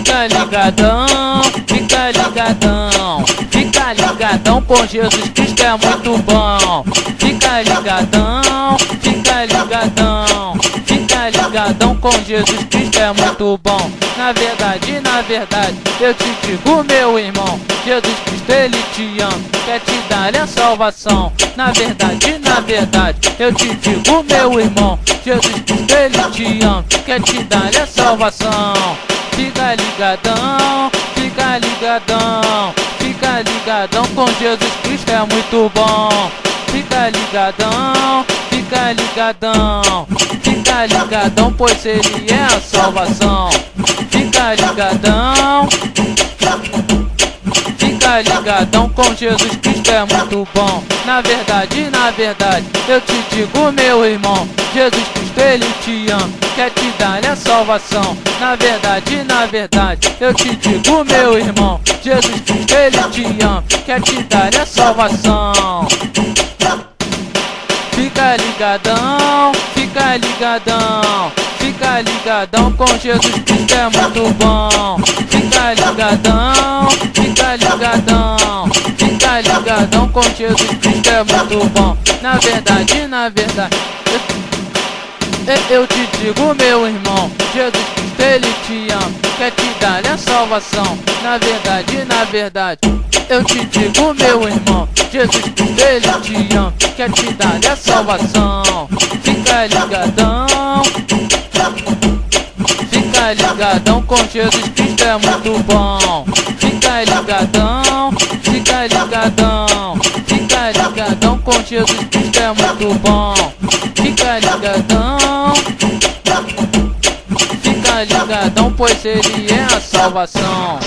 Fica ligadão, fica ligadão. Fica ligadão com Jesus Cristo é muito bom. Fica ligadão, fica ligadão. Fica ligadão com Jesus Cristo é muito bom. Na verdade, eu te digo, meu irmão, Jesus Cristo ele te ama, quer te dar a salvação. Na verdade, eu te digo, meu irmão, Jesus Cristo ele te ama, quer te dar a salvação. Fica ligadão, fica ligadão. Fica ligadão com Jesus Cristo é muito bom. Fica ligadão, fica ligadão. Fica ligadão, pois ele é a salvação. Fica ligadão, fica ligadão com Jesus Cristo é muito bom. Na verdade, eu te digo, meu irmão, Jesus Cristo ele te ama, quer te dar a salvação. Na verdade, eu te digo, meu irmão, Jesus Cristo ele te ama, quer te dar a salvação. Fica ligadão, fica ligadão. Fica ligadão com Jesus Cristo é muito bom. Fica ligadão, fica ligadão. Fica ligadão com Jesus Cristo é muito bom. Na verdade, eu te digo, meu irmão, Jesus Cristo ele te ama, quer te dar a salvação. Na verdade, eu te digo, meu irmão, Jesus Cristo ele te ama, quer te dar a salvação. Fica ligadão, fica ligadão com Jesus Cristo é muito bom. Fica ligadão, fica ligadão. Fica ligadão com Jesus Cristo é muito bom. Fica ligadão, fica ligadão, pois ele é a salvação.